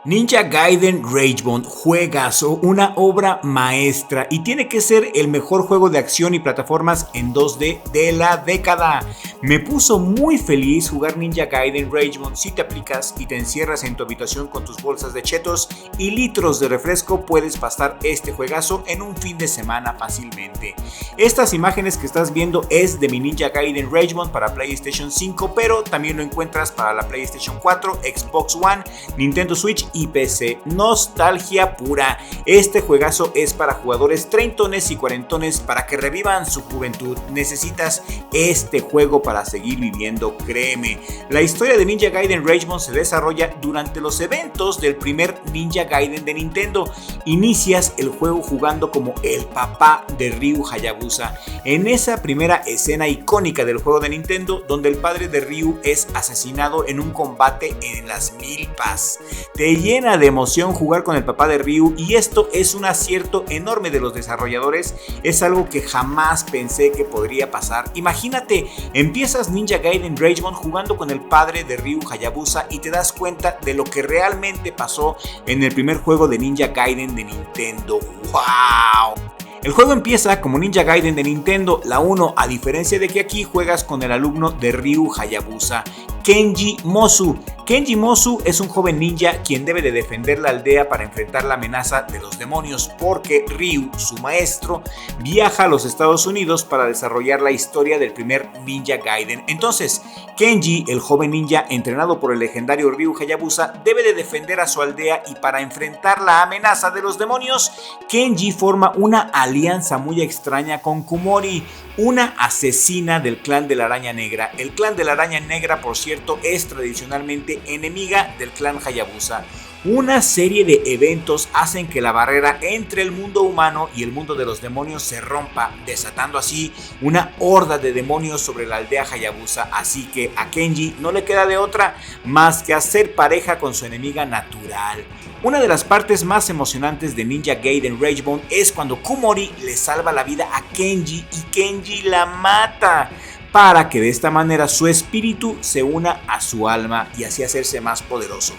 Ninja Gaiden Ragebond, juegazo, una obra maestra y tiene que ser el mejor juego de acción y plataformas en 2D de la década. Me puso muy feliz jugar Ninja Gaiden Ragebond. Si te aplicas y te encierras en tu habitación con tus bolsas de chetos y litros de refresco, puedes pasar este juegazo en un fin de semana fácilmente. Estas imágenes que estás viendo es de mi Ninja Gaiden Ragebond para PlayStation 5, pero también lo encuentras para la PlayStation 4, Xbox One, Nintendo Switch y PC. Nostalgia pura. Este juegazo es para jugadores treintones y cuarentones para que revivan su juventud. Necesitas este juego para seguir viviendo, créeme. La historia de Ninja Gaiden Ragebond se desarrolla durante los eventos del primer Ninja Gaiden de Nintendo. Inicias el juego jugando como el papá de Ryu Hayabusa. En esa primera escena icónica del juego de Nintendo, donde el padre de Ryu es asesinado en un combate en las milpas. Te llena de emoción jugar con el papá de Ryu y esto es un acierto enorme de los desarrolladores. Es algo que jamás pensé que podría pasar. Imagínate, empiezas Ninja Gaiden Ragebond jugando con el padre de Ryu Hayabusa y te das cuenta de lo que realmente pasó en el primer juego de Ninja Gaiden de Nintendo. ¡Wow! El juego empieza como Ninja Gaiden de Nintendo, la 1, a diferencia de que aquí juegas con el alumno de Ryu Hayabusa, Kenji Mozu. Kenji Mozu es un joven ninja quien debe de defender la aldea para enfrentar la amenaza de los demonios, porque Ryu, su maestro, viaja a los Estados Unidos para desarrollar la historia del primer Ninja Gaiden. Entonces, Kenji, el joven ninja entrenado por el legendario Ryu Hayabusa, debe de defender a su aldea y para enfrentar la amenaza de los demonios, Kenji forma una alianza muy extraña con Kumori, una asesina del clan de la Araña Negra. El clan de la Araña Negra, por cierto, es tradicionalmente enemiga del clan Hayabusa. Una serie de eventos hacen que la barrera entre el mundo humano y el mundo de los demonios se rompa, desatando así una horda de demonios sobre la aldea Hayabusa. Así que a Kenji no le queda de otra más que hacer pareja con su enemiga natural. Una de las partes más emocionantes de Ninja Gaiden Ragebond es cuando Kumori le salva la vida a Kenji y Kenji la mata, para que de esta manera su espíritu se una a su alma y así hacerse más poderoso.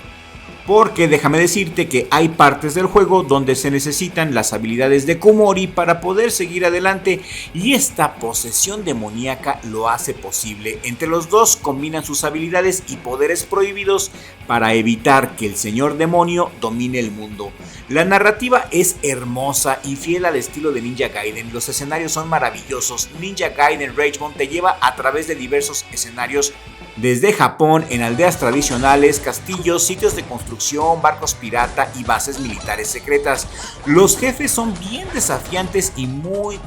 Porque déjame decirte que hay partes del juego donde se necesitan las habilidades de Kumori para poder seguir adelante y esta posesión demoníaca lo hace posible. Entre los dos combinan sus habilidades y poderes prohibidos para evitar que el señor demonio domine el mundo. La narrativa es hermosa y fiel al estilo de Ninja Gaiden. Los escenarios son maravillosos. Ninja Gaiden Ragebond te lleva a través de diversos escenarios, desde Japón, en aldeas tradicionales, castillos, sitios de construcción, barcos pirata y bases militares secretas. Los jefes son bien desafiantes y muy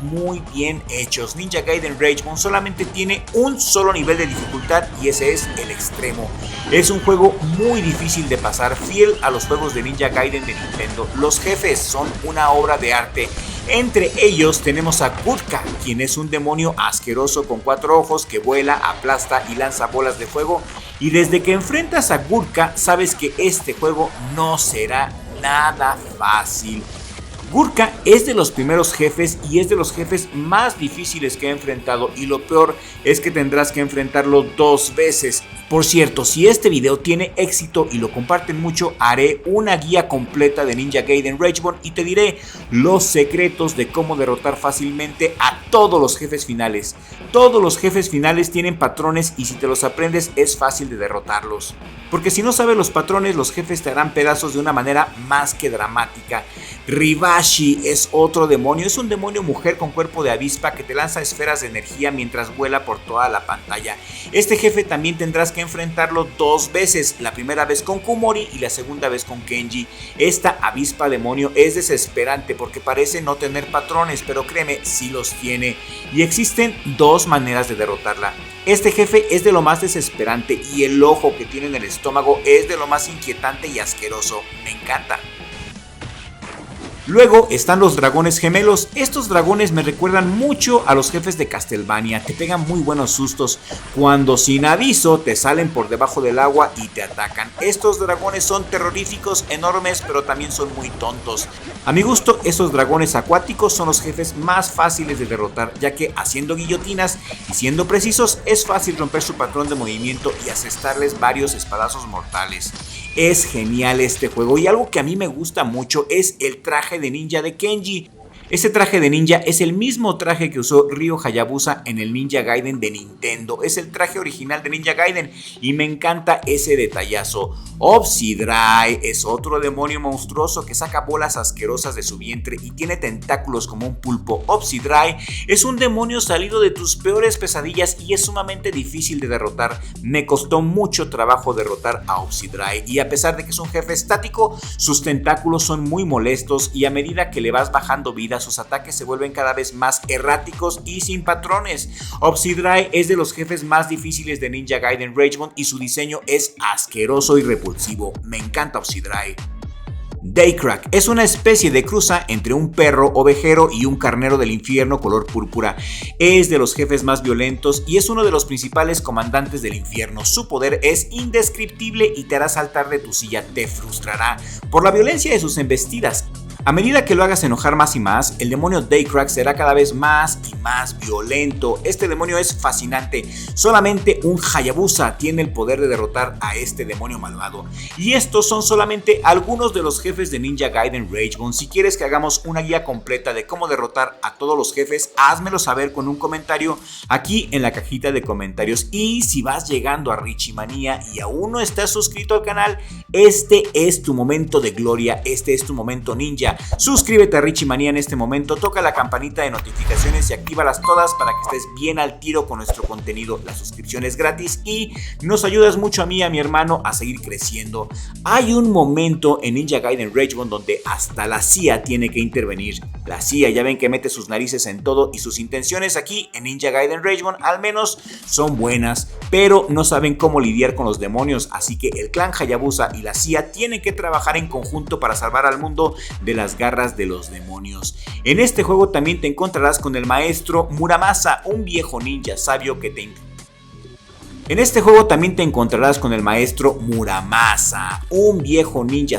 bien hechos. Ninja Gaiden Ragebond solamente tiene un solo nivel de dificultad y ese es el extremo. Es un juego muy difícil de pasar, fiel a los juegos de Ninja Gaiden de Nintendo. Los jefes son una obra de arte. Entre ellos tenemos a Gutka, quien es un demonio asqueroso con 4 ojos que vuela, aplasta y lanza bolas de fuego. Y desde que enfrentas a Gutka, sabes que este juego no será nada fácil. Gutka es de los primeros jefes y es de los jefes más difíciles que he enfrentado, y lo peor es que tendrás que enfrentarlo 2 veces. Por cierto, si este video tiene éxito y lo comparten mucho, haré una guía completa de Ninja Gaiden Ragebond y te diré los secretos de cómo derrotar fácilmente a todos los jefes finales. Todos los jefes finales tienen patrones y si te los aprendes es fácil de derrotarlos. Porque si no sabes los patrones, los jefes te harán pedazos de una manera más que dramática. Ribashi es otro demonio, es un demonio mujer con cuerpo de avispa que te lanza esferas de energía mientras vuela por toda la pantalla. Este jefe también tendrás que enfrentarlo 2 veces, la primera vez con Kumori y la segunda vez con Kenji. Esta avispa demonio es desesperante porque parece no tener patrones, pero créeme, sí los tiene. Y existen 2 maneras de derrotarla. Este jefe es de lo más desesperante y el ojo que tiene en el estómago es de lo más inquietante y asqueroso. Me encanta. Luego están los dragones gemelos. Estos dragones me recuerdan mucho a los jefes de Castlevania. Te pegan muy buenos sustos cuando sin aviso te salen por debajo del agua y te atacan. Estos dragones son terroríficos, enormes, pero también son muy tontos. A mi gusto, estos dragones acuáticos son los jefes más fáciles de derrotar, ya que haciendo guillotinas y siendo precisos es fácil romper su patrón de movimiento y asestarles varios espadazos mortales. Es genial este juego y algo que a mí me gusta mucho es el traje de ninja de Kenji. Este traje de ninja es el mismo traje que usó Ryo Hayabusa en el Ninja Gaiden de Nintendo. Es el traje original de Ninja Gaiden y me encanta ese detallazo. Obsidrai es otro demonio monstruoso que saca bolas asquerosas de su vientre y tiene tentáculos como un pulpo. Obsidrai es un demonio salido de tus peores pesadillas y es sumamente difícil de derrotar. Me costó mucho trabajo derrotar a Obsidrai y a pesar de que es un jefe estático, sus tentáculos son muy molestos y a medida que le vas bajando vida, sus ataques se vuelven cada vez más erráticos y sin patrones. Obsidrai es de los jefes más difíciles de Ninja Gaiden Ragebond y su diseño es asqueroso y repulsivo. Me encanta Obsidrai. Daycrack es una especie de cruza entre un perro ovejero y un carnero del infierno color púrpura. Es de los jefes más violentos y es uno de los principales comandantes del infierno. Su poder es indescriptible y te hará saltar de tu silla, te frustrará por la violencia de sus embestidas. A medida que lo hagas enojar más y más, el demonio Daycrack será cada vez más y más violento. Este demonio es fascinante. Solamente un Hayabusa tiene el poder de derrotar a este demonio malvado. Y estos son solamente algunos de los jefes de Ninja Gaiden Ragebond. Si quieres que hagamos una guía completa de cómo derrotar a todos los jefes, házmelo saber con un comentario aquí en la cajita de comentarios. Y si vas llegando a Richimanía y aún no estás suscrito al canal, este es tu momento de gloria, este es tu momento ninja. Suscríbete a Richimanía en este momento, toca la campanita de notificaciones y actívalas todas para que estés bien al tiro con nuestro contenido. La suscripción es gratis y nos ayudas mucho a mí y a mi hermano a seguir creciendo. Hay un momento en Ninja Gaiden Ragebond donde hasta la CIA tiene que intervenir. La CIA ya ven que mete sus narices en todo y sus intenciones aquí en Ninja Gaiden Ragebond al menos son buenas, pero no saben cómo lidiar con los demonios, así que el clan Hayabusa y la CIA tienen que trabajar en conjunto para salvar al mundo de las garras de los demonios. En este juego también te encontrarás con el maestro Muramasa, un viejo ninja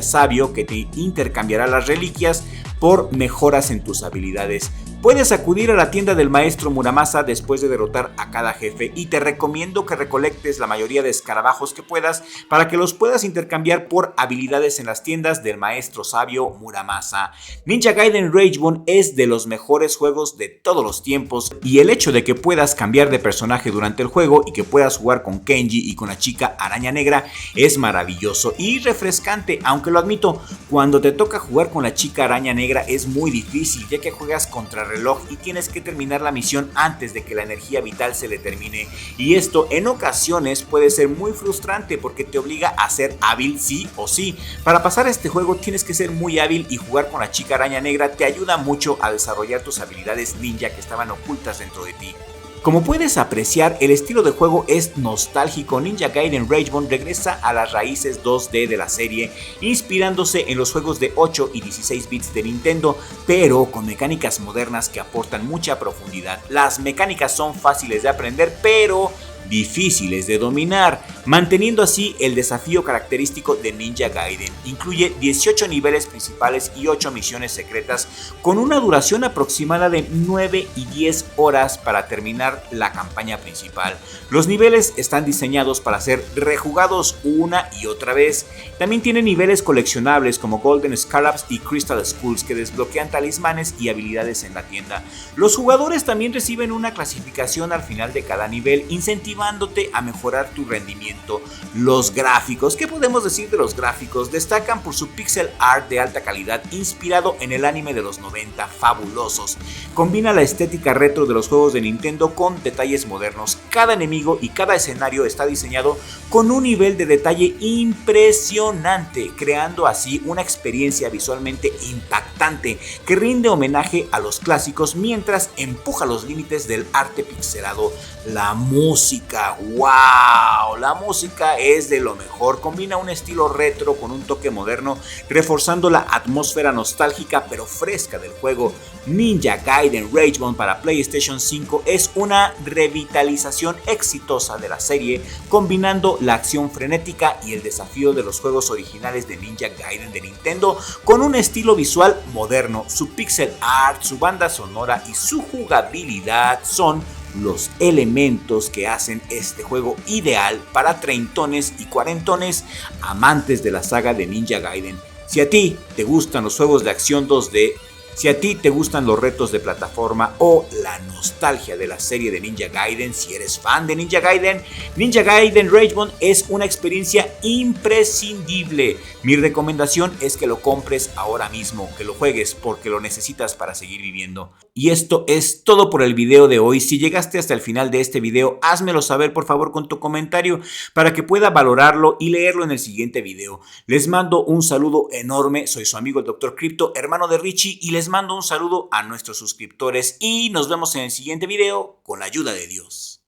sabio que te intercambiará las reliquias por mejoras en tus habilidades. Puedes acudir a la tienda del maestro Muramasa después de derrotar a cada jefe y te recomiendo que recolectes la mayoría de escarabajos que puedas para que los puedas intercambiar por habilidades en las tiendas del maestro sabio Muramasa. Ninja Gaiden Ragebond es de los mejores juegos de todos los tiempos y el hecho de que puedas cambiar de personaje durante el juego y que puedas jugar con Kenji y con la chica araña negra es maravilloso y refrescante, aunque lo admito, cuando te toca jugar con la chica araña negra es muy difícil ya que juegas contra reloj y tienes que terminar la misión antes de que la energía vital se le termine, y esto en ocasiones puede ser muy frustrante porque te obliga a ser hábil sí o sí. Para pasar este juego tienes que ser muy hábil y jugar con la chica araña negra te ayuda mucho a desarrollar tus habilidades ninja que estaban ocultas dentro de ti. Como puedes apreciar, el estilo de juego es nostálgico. Ninja Gaiden Ragebond regresa a las raíces 2D de la serie, inspirándose en los juegos de 8 y 16 bits de Nintendo, pero con mecánicas modernas que aportan mucha profundidad. Las mecánicas son fáciles de aprender, pero difíciles de dominar, manteniendo así el desafío característico de Ninja Gaiden. Incluye 18 niveles principales y 8 misiones secretas con una duración aproximada de 9 y 10 horas para terminar la campaña principal. Los niveles están diseñados para ser rejugados una y otra vez. También tiene niveles coleccionables como Golden Scarabs y Crystal Skulls que desbloquean talismanes y habilidades en la tienda. Los jugadores también reciben una clasificación al final de cada nivel, incentivándote a mejorar tu rendimiento. Los gráficos, ¿qué podemos decir de los gráficos? Destacan por su pixel art de alta calidad inspirado en el anime de los 90, fabulosos. Combina la estética retro de los juegos de Nintendo con detalles modernos. Cada enemigo y cada escenario está diseñado con un nivel de detalle impresionante, creando así una experiencia visualmente impactante que rinde homenaje a los clásicos mientras empuja los límites del arte pixelado. La música, wow, la música es de lo mejor, combina un estilo retro con un toque moderno, reforzando la atmósfera nostálgica pero fresca del juego. Ninja Gaiden Ragebond para PlayStation 5 es una revitalización exitosa de la serie, combinando la acción frenética y el desafío de los juegos originales de Ninja Gaiden de Nintendo con un estilo visual moderno. Su pixel art, su banda sonora y su jugabilidad son los elementos que hacen este juego ideal para treintones y cuarentones amantes de la saga de Ninja Gaiden. Si a ti te gustan los juegos de acción 2D, si a ti te gustan los retos de plataforma o la nostalgia de la serie de Ninja Gaiden, si eres fan de Ninja Gaiden Rage-Bond es una experiencia imprescindible. Mi recomendación es que lo compres ahora mismo, que lo juegues porque lo necesitas para seguir viviendo. Y esto es todo por el video de hoy. Si llegaste hasta el final de este video, házmelo saber por favor con tu comentario para que pueda valorarlo y leerlo en el siguiente video. Les mando un saludo enorme, soy su amigo el Dr. Crypto, hermano de Richie, y les mando un saludo a nuestros suscriptores y nos vemos en el siguiente video con la ayuda de Dios.